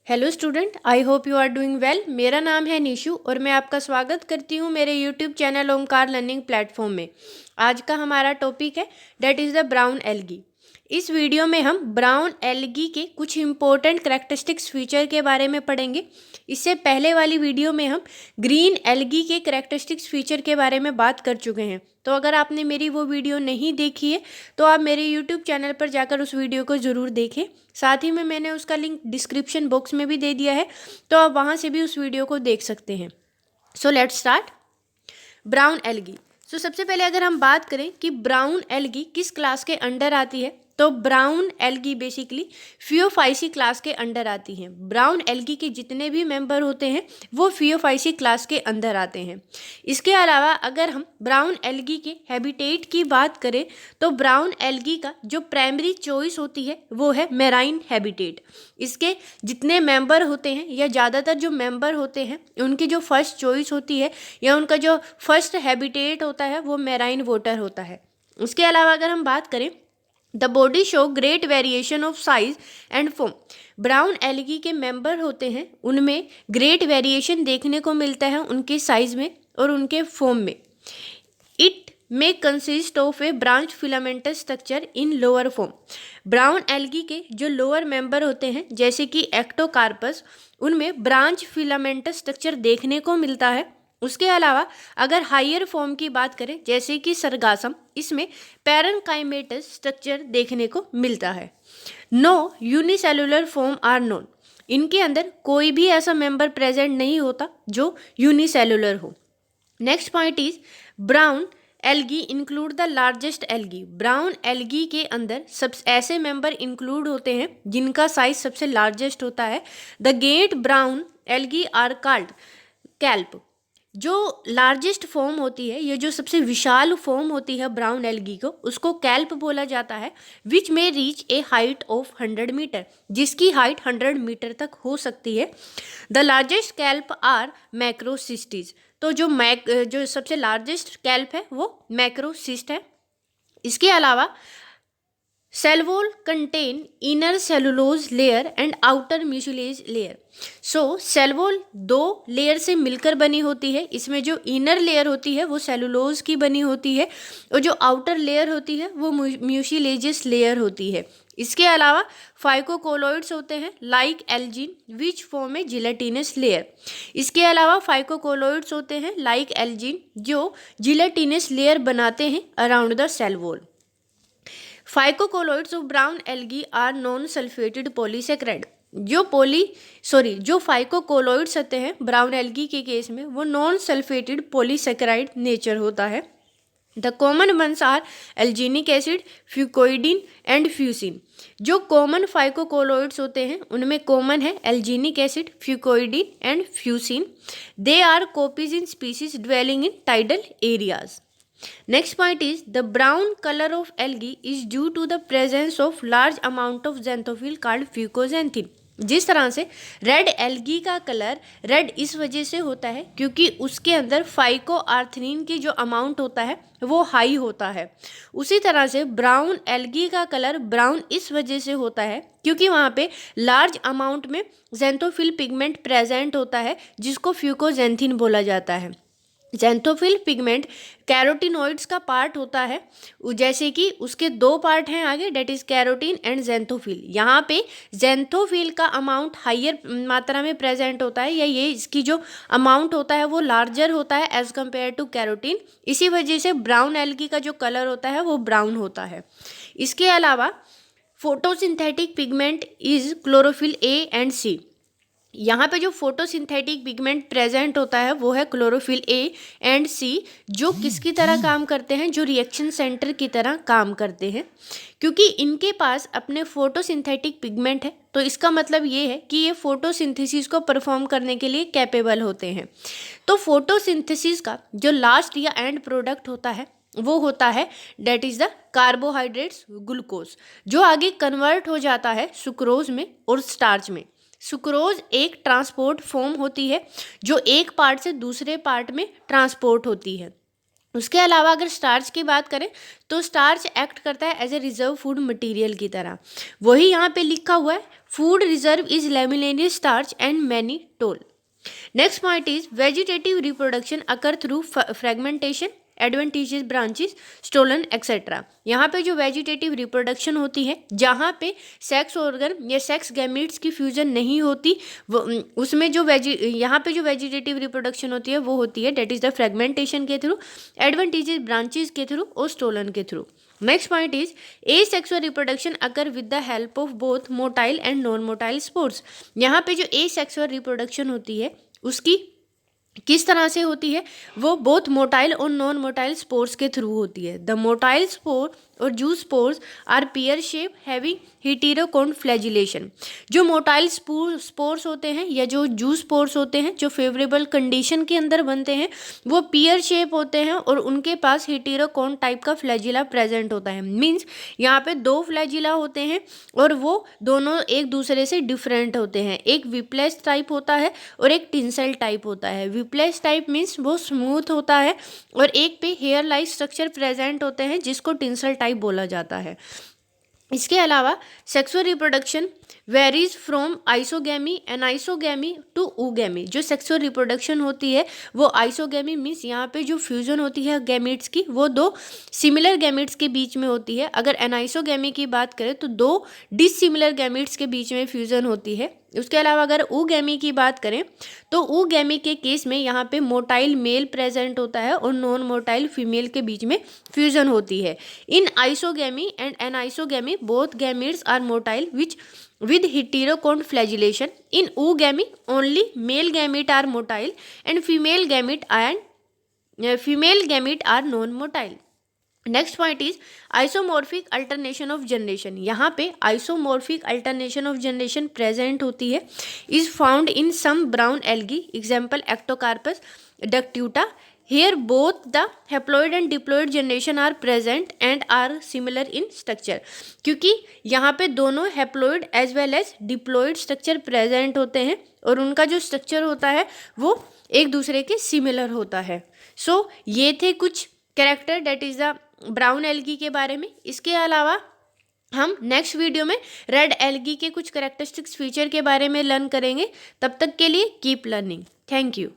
Hello student, I hope you are doing well. मेरा नाम है निशु और मैं आपका स्वागत करती हूँ मेरे YouTube channel Omkar learning platform में। आज का हमारा टॉपिक है that is the brown algae. इस वीडियो में हम ब्राउन एल्गी के कुछ इंपॉर्टेंट करैक्टरिस्टिक्स फीचर के बारे में पढ़ेंगे। इससे पहले वाली वीडियो में हम ग्रीन एल्गी के करैक्टरिस्टिक्स फीचर के बारे में बात कर चुके हैं। तो अगर आपने मेरी वो वीडियो नहीं देखी है तो आप मेरे यूट्यूब चैनल पर जाकर उस वीडियो को ज़रूर देखें। साथ ही में मैंने उसका लिंक डिस्क्रिप्शन बॉक्स में भी दे दिया है, तो आप वहाँ से भी उस वीडियो को देख सकते हैं। So let's start. Brown algae. सबसे पहले अगर हम बात करें कि ब्राउन एल्गी किस क्लास के अंडर आती है, तो brown algae basically Phaeophyceae class के अंडर आती हैं। ब्राउन एल्गी के जितने भी मेंबर होते हैं वो फियोफाइसी क्लास के अंदर आते हैं। इसके अलावा अगर हम ब्राउन एल्गी के हैबिटेट की बात करें तो ब्राउन एल्गी का जो प्राइमरी चॉइस होती है वो है मेराइन हैबिटेट। इसके जितने मेंबर होते हैं या ज़्यादातर जो मेंबर होते हैं उनकी जो फर्स्ट चॉइस होती है या उनका जो फर्स्ट हैबिटेट होता है वो मेराइन वाटर होता है। उसके अलावा अगर हम बात करें the body show great variation of size and form. Brown algae के मेंबर होते हैं उनमें ग्रेट वेरिएशन देखने को मिलता है उनके साइज में और उनके फॉर्म में। इट में consist of A branch filamentous structure in lower form. Brown algae के जो लोअर मेंबर होते हैं जैसे कि एक्टोकार्पस, उनमें ब्रांच फिलामेंटस स्ट्रक्चर देखने को मिलता है। उसके अलावा अगर हायर फॉर्म की बात करें जैसे कि सरगासम, इसमें पैरेनकाइमेटस स्ट्रक्चर देखने को मिलता है। No unicellular form are known. इनके अंदर कोई भी ऐसा मेंबर प्रेजेंट नहीं होता जो यूनिसेलुलर हो। Next point is brown algae include the largest algae. Brown algae के अंदर सब ऐसे मेंबर इंक्लूड होते हैं जिनका साइज सबसे लार्जेस्ट होता है। The great brown algae are called kelp. जो लार्जेस्ट फॉर्म होती है, ये जो सबसे विशाल फॉर्म होती है ब्राउन एल्गी को, उसको कैल्प बोला जाता है। विच में reach a height of 100 metre, जिसकी हाइट 100 मीटर तक हो सकती है। The largest kelp are Macrocystis. तो जो सबसे लार्जेस्ट कैल्प है वो मैक्रोसिस्ट है। इसके अलावा cell wall contain inner cellulose layer and outer mucilage layer. Cell wall दो लेयर से मिलकर बनी होती है। इसमें जो इनर लेयर होती है वो सेलुलोज की बनी होती है और जो आउटर लेयर होती है वो म्यूसिलेजियस लेयर होती है। इसके अलावा फाइकोकोलोइड्स होते हैं like algin which form a gelatinous layer. इसके अलावा फाइकोकोलोइड्स होते हैं लाइक एल्जिन जो जिलेटिनस लेयर बनाते हैं around the cell wall. Phycocolloids of brown algae are non sulphated polysaccharide. जो फाइकोकोलोइड्स होते हैं ब्राउन एल्गी के केस में वो नॉन सल्फेटेड पॉलीसेक्राइड नेचर होता है। The common ones are alginic acid, fucoidin and fucin. जो कॉमन फाइकोकोलोइड्स होते हैं उनमें कॉमन है alginic acid, fucoidin and fucin. They are copies in species dwelling in tidal areas. Next point is the brown color of algae is due to the presence of large amount of xanthophyll called fucoxanthin। जिस तरह से red algae का colour red इस वजह से होता है क्योंकि उसके अंदर फाइकोआर्थनिन की जो अमाउंट होता है वो हाई होता है। उसी तरह से ब्राउन एल्गी का कलर ब्राउन इस वजह से होता है क्योंकि वहाँ पे लार्ज अमाउंट में xanthophyll पिगमेंट प्रेजेंट होता है जिसको फ्यूकोजैंथिन बोला जाता है। xanthophyll पिगमेंट कैरोटिनॉइड्स का पार्ट होता है, जैसे कि उसके दो पार्ट हैं आगे, that is carotene and xanthophyll। यहाँ पे xanthophyll का अमाउंट हाइयर मात्रा में प्रेजेंट होता है या ये इसकी जो अमाउंट होता है वो लार्जर होता है एज कम्पेयर टू कैरोटीन। इसी वजह से ब्राउन एल्गी का जो कलर होता है वो ब्राउन होता है। इसके अलावा photosynthetic pigment is chlorophyll A and C. यहाँ पे जो फोटोसिंथेटिक पिगमेंट प्रेजेंट होता है वो है क्लोरोफिल ए एंड सी, जो किसकी तरह काम करते हैं, जो रिएक्शन सेंटर की तरह काम करते हैं। क्योंकि इनके पास अपने फोटोसिंथेटिक पिगमेंट है तो इसका मतलब ये है कि ये फोटोसिंथेसिस को परफॉर्म करने के लिए कैपेबल होते हैं। तो फोटोसिंथेसिस का जो लास्ट या एंड प्रोडक्ट होता है वो होता है that is the carbohydrates glucose, जो आगे कन्वर्ट हो जाता है सुक्रोज में और स्टार्च में। सुक्रोज एक ट्रांसपोर्ट फॉर्म होती है जो एक पार्ट से दूसरे पार्ट में ट्रांसपोर्ट होती है। उसके अलावा अगर स्टार्च की बात करें तो स्टार्च एक्ट करता है as a reserve food material की तरह। वही यहाँ पे लिखा हुआ है food reserve is laminaceous starch and mannitol. Next point is vegetative reproduction occur through fragmentation, adventitious branches, stolon etcetera. यहाँ पे जो वेजिटेटिव रिप्रोडक्शन होती है, जहाँ पे सेक्स ऑर्गन या सेक्स गैमीट्स की फ्यूजन नहीं होती, वो उसमें जो यहाँ पे जो वेजिटेटिव रिप्रोडक्शन होती है वो होती है डेट इज द फ्रेगमेंटेशन के थ्रू, एडवेंटिशियस ब्रांचेस के थ्रू और स्टोलन के through. Next point is asexual reproduction occur with the help of both motile and non motile spores. यहाँ पे जो एसेक्सुअल रिप्रोडक्शन होती है उसकी किस तरह से होती है, वो बोथ मोटाइल और नॉन मोटाइल स्पोर्स के थ्रू होती है। द मोटाइल स्पोर और zoospores are pear shape having heterokont flagellation. जो मोटाइल स्पोर्स होते हैं या जो जू स्पोर्स होते हैं जो फेवरेबल कंडीशन के अंदर बनते हैं वो पियर शेप होते हैं और उनके पास हेटेरोकोन टाइप का फ्लैजिला प्रेजेंट होता है। मीन्स यहाँ पे दो फ्लैजिला होते हैं और वो दोनों एक दूसरे से डिफरेंट होते हैं। एक विप्लेस टाइप होता है और एक टिंसल टाइप होता है। विप्लेस टाइप मीन्स वो स्मूथ होता है और एक पे हेयर लाइक स्ट्रक्चर प्रेजेंट होते हैं जिसको टिंसल टाइप बोला जाता है। इसके अलावा sexual reproduction varies from isogamy anisogamy to oogamy. जो सेक्सुअल रिप्रोडक्शन होती है वो आइसोगैमी मीन्स यहाँ पे जो फ्यूजन होती है गैमीट्स की वो दो सिमिलर गैमीट्स के बीच में होती है। अगर एनाइसोगैमी की बात करें तो दो डिसिमिलर गैमीट्स के बीच में फ्यूजन होती है। उसके अलावा अगर ऊगैमी की बात करें तो ऊगैमी के केस में यहाँ पे मोटाइल मेल प्रेजेंट होता है और नॉन मोटाइल फीमेल के बीच में फ्यूजन होती है। In isogamy and anisogamy both gametes are motile which with heterocone flagellation. In oogamy only male gamete are motile and female gamete are non-motile. Next point is isomorphic alternation of generation. यहाँ पे isomorphic alternation of generation present होती है is found in some brown algae, example Ectocarpus डक्ट्यूटा। Here both the haploid and diploid generation are present and are similar in structure। क्योंकि यहाँ पे दोनों haploid as well as diploid structure present होते हैं और उनका जो स्ट्रक्चर होता है वो एक दूसरे के सिमिलर होता है। सो ये थे कुछ character that is the brown algae के बारे में। इसके अलावा हम नेक्स्ट वीडियो में रेड एल्गी के कुछ कैरेक्टरिस्टिक्स फीचर के बारे में लर्न करेंगे। तब तक के लिए कीप लर्निंग। Thank you.